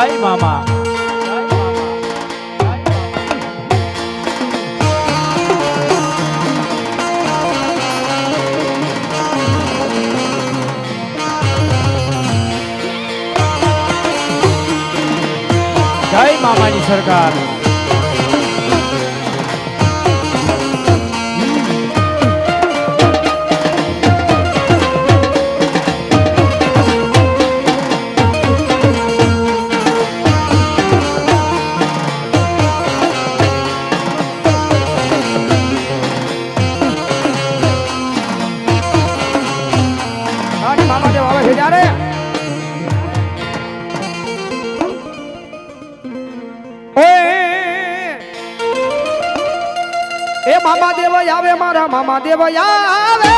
જય મામા જય મામાની સરકાર મામા દેવ આવે મારા મામા દેવ આવે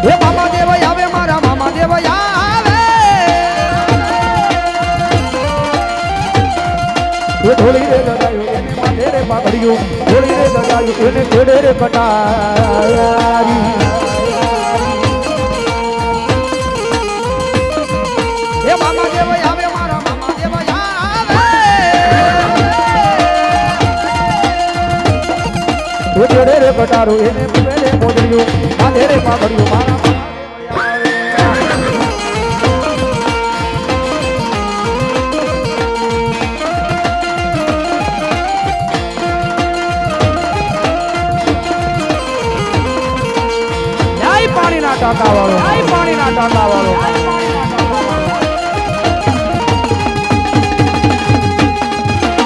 હે મામા દેવ આવે મારા મામા દેવ આવે થોડી રે દગાયો એને માથે રે પાઘડિયું થોડી રે દગાયો એને ઘેડે રે કટારી હે મામા દેવ આવે મારા મામા દેવ ઘેડે રે કટારું એને મેરે મોદર્યું માથે રે પાઘડિયું મારા પાણીના ટાંકા વાળો પાણીના ટાંકા વાળો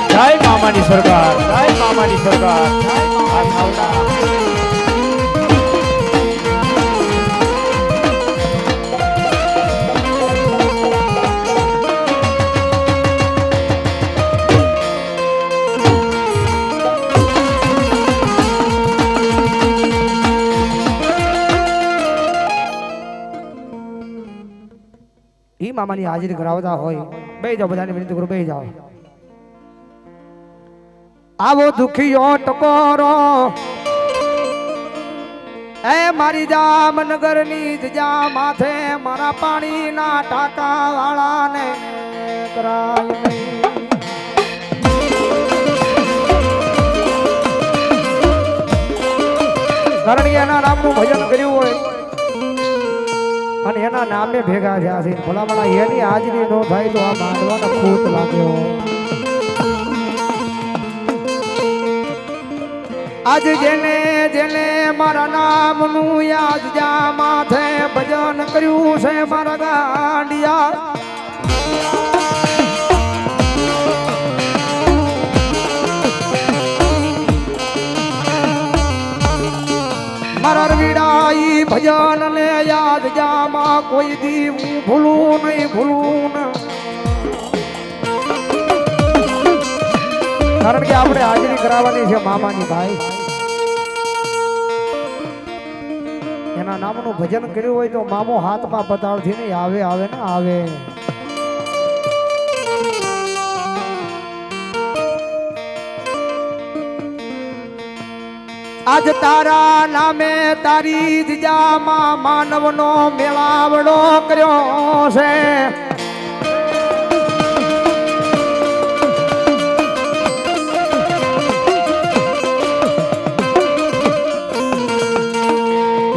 જય મામાની સરકાર જય મામાની સરકાર ઈ મામાની હાજરી કરાવતા હોય બેહી જાઓ બધાને વિનંતી કરું બેહી જાઓ આવો દુખીયો ટકોરો એ મારી જામનગરની જજા માથે મારા પાણીના ટાંકા વાળાને કરાય કારણ કે એના નામનું ભજન કર્યું હોય અને એના નામે ભેગા થયા છે ભલા એની હાજરી નો થાય તો આ માંડવાનો ખૂત લાગ્યો આજ જેને જેને મારા નામનું યાદ જા માથે ભજન કર્યું છે મારા ગાંડિયા મારા રવિડાઈ ભજન ને યાદ જામાં કોઈ દી હું ભૂલું નહીં કારણ કે આપણે હાજરી કરાવવાની છે મામાની ભાઈ એના નામનું ભજન કર્યું હોય તો મામો હાથમાં પતાળથી નહીં આવે આવે ને આવે આજ તારા નામે તારી જીજામાં માનવનો મેળાવડો કર્યો છે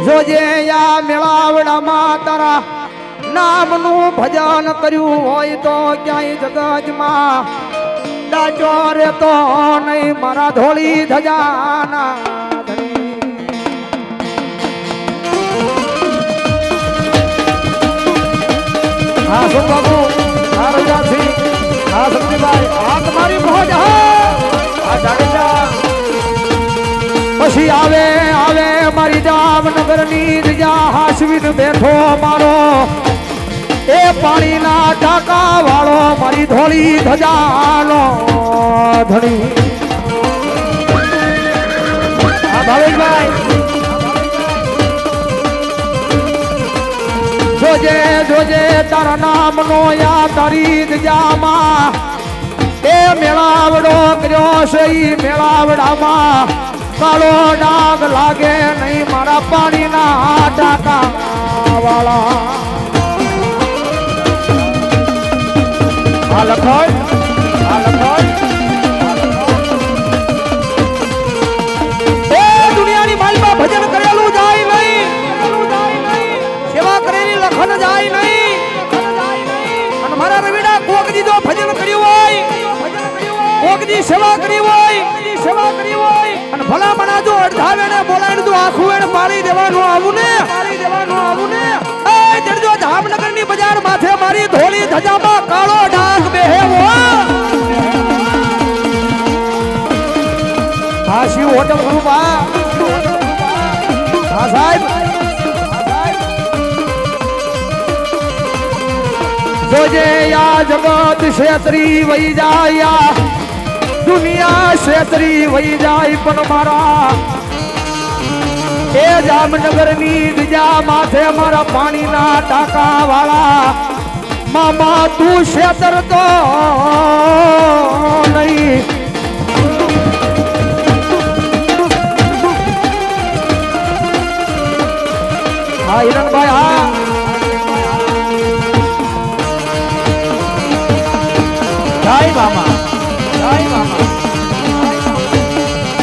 જોજે યા મેળાવડામાં તારા નામનું ભજન કર્યું હોય તો ક્યાંય જગતમાં ડાચો રેતો નહીં મારા ધોળી ધજાના હા સુન બાબુ હા રજાથી હા સબ્જીભાઈ આ તમારી પહોંચ આ જાડેજા પછી આવે આવે મારી જામનગરની જજા હાસવીન બેઠો મારો એ પાણીના ટાંકા વાળો મારી ધોળી ધજાનો ધણી હા ભાવેશભાઈ જોજે જોજે તારા નામનો યા તારી દજામાં એ મેળાવડો કર્યો છે ઈ મેળાવડામાં કાળો ડાગ લાગે નહીં મારા પાણીના ટાંકા વાળા આ લખન આ લખન એ દુનિયાની માલમાં ભજન કરેલું જાય નહીં સેવા કરેલી લખન જાય નહીં અને મારા રવિડા કોક દી જો ભજન કર્યું હોય કોક દી સેવા કરી હોય અને ભલા મના જો અડધાવે ને બોલાઈને તો આખું એને પાડી દેવાનું આવું ને એ જડજો જામનગરની બજાર માથે મારી ધોળી ધજામાં કાળો ડાઘ બેહેવો હા શિવ હોટલ ગ્રુપ હા સાહેબ જોજે યા જગત ક્ષેત્રી વહી જાય દુનિયા ક્ષેત્રી વહી જાય પણ મારા એ જામનગરની બીજા માથે મારા પાણીના ટાંકા વાળા મામા તું ક્ષેત્ર તો નહીં હા હિરણભાઈ હા જય મામા જય મામા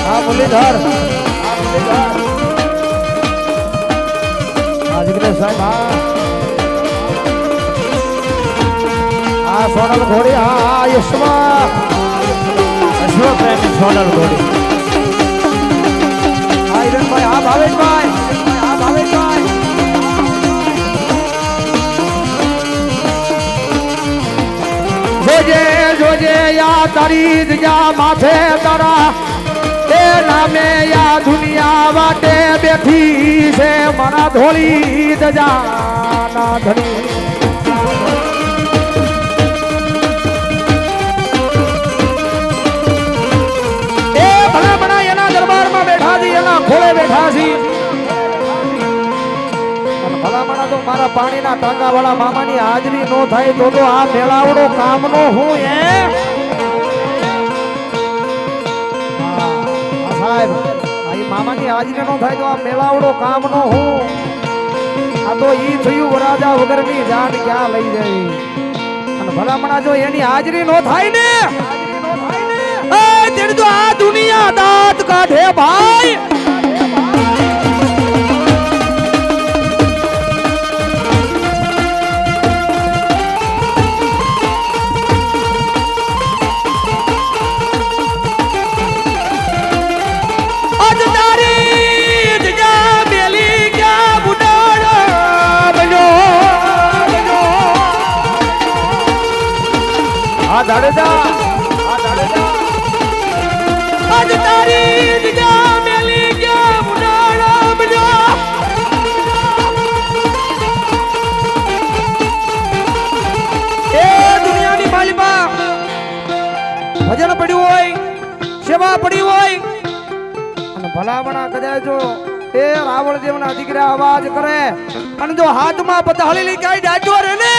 હા મુરલીધર હા જિગ્નેશ સાહેબ હા સોનલ ઘોડી હા યશવા અશ્વ પ્રેમી સોનલ ઘોડી હા હિરણભાઈ હા ભાવેશભાઈ જોજે યા તારી દયા માથે તારા એ નામે યા દુનિયા વાટે બેઠી છે મારા ધોળી દજા ના ધણી એ ભલા ભલા એના દરબારમાં બેઠા છે એના ખોળે બેઠા છે ભલામણા તો મારા પાણીના ટાંકા વાળા મામાની હાજરી નો થાય તો આ મેળાવડો કામનો હું સાહેબ મામાની હાજરી નો થાય તો આ મેળાવડો કામનો હું આ તો ઈ થયું વરાજા વગરની જાન ક્યાં લઈ જાય અને ભલામણા જો એની હાજરી નો થાય ને એ તેડ તો આ દુનિયા દાંત કાઢે ભાઈ ધડધા આજ તારી દિજા મેલી ગયા મુડાણા બજા એ દુનિયાની માલિકા ભજન પડ્યું હોય સેવા પડી હોય અને ભલામણા કદાચ જો એ રાવણ દેવના દીકરા અવાજ કરે અને જો હાથમાં પતાળેલી કાઈ ડાજો રે ને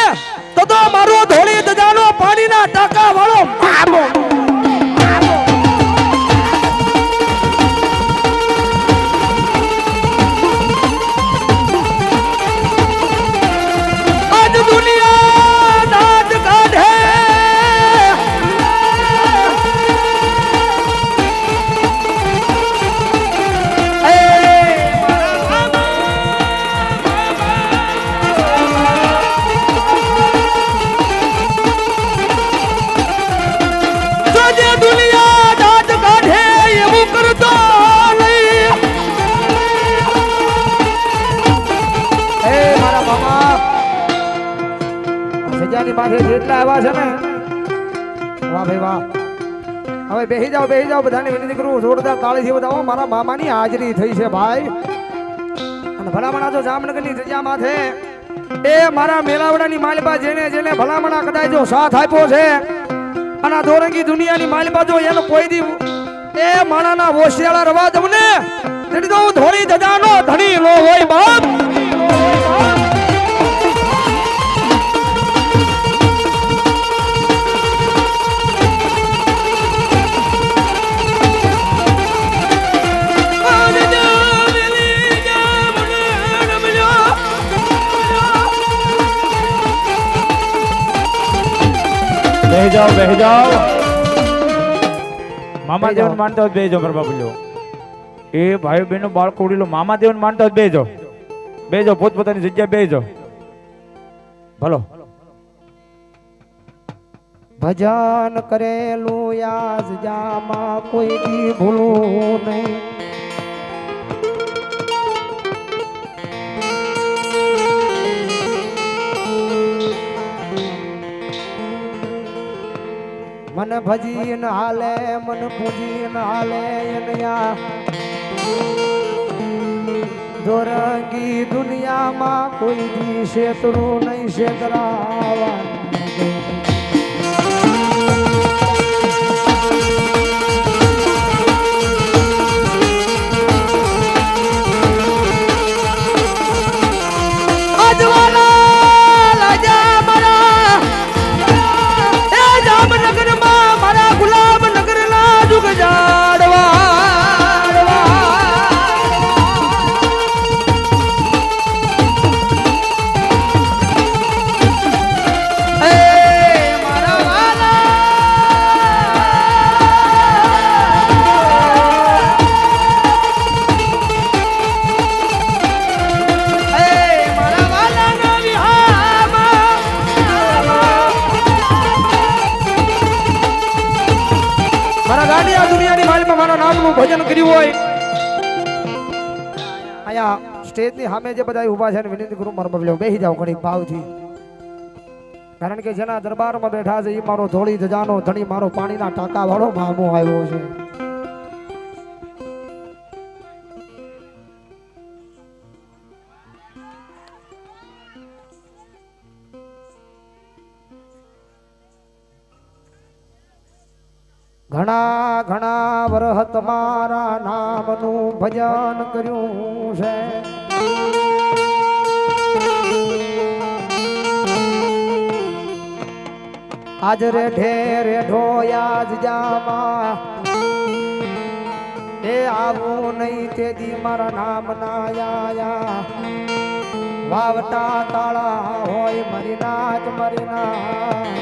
તો મારો ધોળી દજાનો પાણીના ટાંકા વાળો મામો આજ દુનિયા દાંત કાઢે માથે જેટલા આવ્યા છે ને વાહ ભાઈ વાહ હવે બેહી જાઓ બધાને વિનંતી કરું જોરદાર તાળીથી બતાવો મારા મામાની હાજરી થઈ છે ભાઈ અને ભલામણા જો જામનગરની જગ્યા માથે એ મારા મેલાવડાની માલિકા જેને ભલામણા કદાચ જો સાથ આપ્યો છે અને આ દોરંગી દુનિયાની માલિકા જો એનો કોઈ દી એ માણાના વોશિયાળા રવા દઉં ને તેથી તો હું ધોળી દજાનો ધણી નો હોય બાપ બેહી જાઓ મામા બેહી દેવન જાઓ. માનતા હોય બેહી જાઓ મારા બાબુલ્યો એ ભાઈ બહેનો બાળકો ઉડીલો મામા દેવન માનતા હોય બેહી જાઓ પોતપોતાની જગ્યાએ બેહી જાઓ ભલો ભજન કરેલું યાદ જામાં કોઈ દી ભૂલું નહીં. મન ભજીન હાલે મન પૂજીન હાલે એનયા જોરંગી દુનિયામાં કોઈ દી શેતરું નહીં શેતરાવા. ભજન કર્યું હોય અહીંયા સ્ટેજ ની સામે જે બધા ઉભા છે વિનંતી કરું મારો બબલ્યો બેસી જાવ ઘણી ભાવથી કારણ કે જેના દરબારમાં બેઠા છે એ મારો ધોળી ધજાનો ધણી મારો પાણીના ટાંકા વાળો મામો આવ્યો છે. ઘણા ઘણા વરહ તમારા નામનું ભજન કર્યું છે. આજ રે ઢેરે ઢોયા જામાં એ આવું નહીં તે દી મારા નામ ના આયા વાવટા તાળા હોય મરી નાચ મરી નાચ.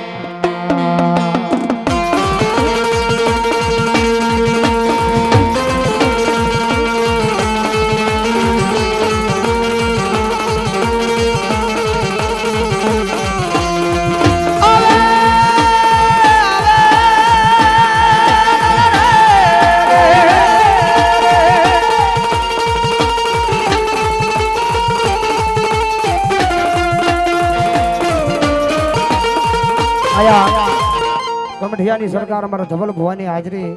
ગમઢિયાની સરકાર અમારા ધવલ ભુવાની હાજરી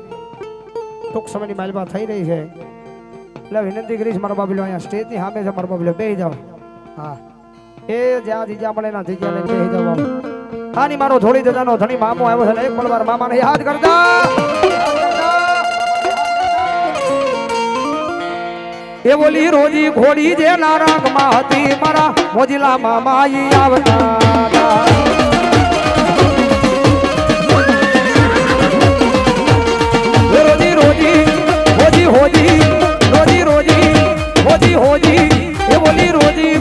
ટૂંક સમયની માલમાં થઈ રહી છે એટલે વિનંતી કરીશ મારા બાબલો અહીંયા સ્ટેજની સામે છે મારા બાબલો બેસી જાવ. હા એ જ્યાં જીજા મળે ના જીજા લઈને બેસી જાવ. આની મારો થોડી જજાનો ધણી મામો આવ્યો છે ને એક પલવાર મામાને યાદ કરતા એ બોલી રોજી ઘોડી જે નારાગમાં હતી મારા મોજીલા મામા ઈ આવતા.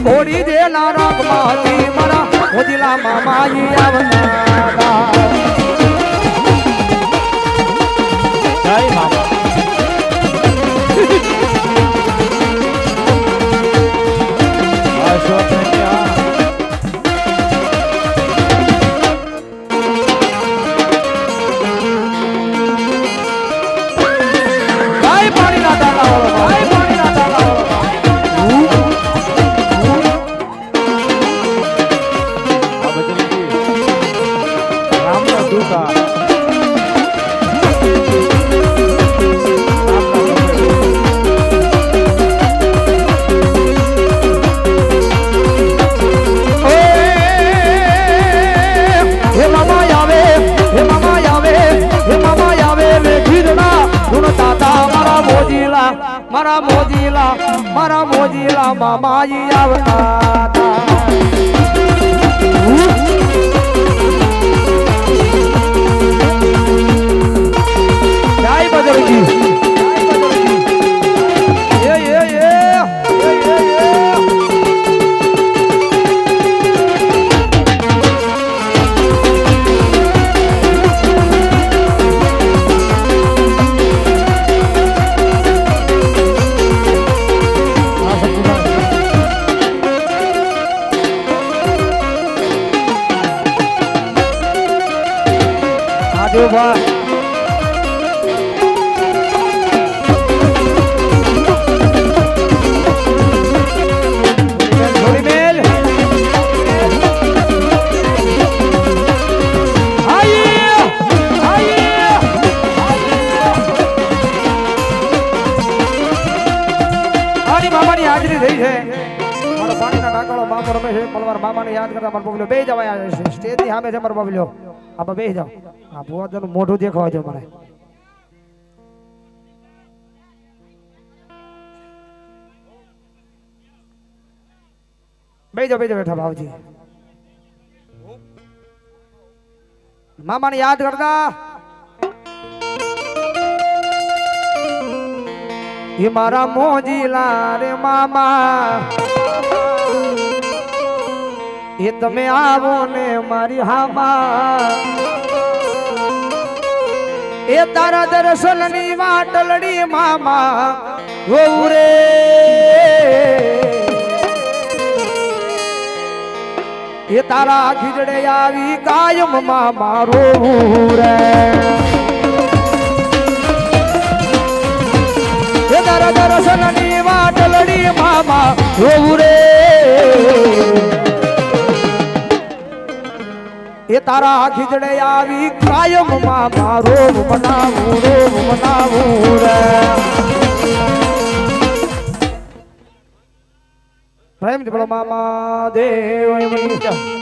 ઘોડી દે નારાગ માતી મારા મોજીલા મામા ઈ આવતા. જય મામા પાણી ના ટાંકા પાણી ના ટાંકા મારા મોજીલા મામા ઈ આવતા. જય બજરંગી દેવભા થોડી મેલ મામાની હાજરી થઈ છે મારો પાણીના ડાકળો મામો રમે છે પલવાર મામાને યાદ કરતા મારો બબલ્યો બે જવા સ્ટેજ ની સામે છે મારો બબલ્યો આપ બે જાઓ આ ભુવાજનું મોઢું દેખાવા જો મને બે જાઓ બેઠા ભાવજી મામાને યાદ કરતા ये मारा मोजीला रे मामा ये તમે આવો ને મારી હામા એ તારા દર્શન ની વાટલડી મામા ઓ રે એ તારા ખીજડે આવી કાયમ મામા રો રે તારા દર્શન ની વાટલડી મામા રોવું રે એ તારા ખીજડે આવી કાયમ મામા રોવ મનાવું રે પ્રેમથી બોલો મામા દેવ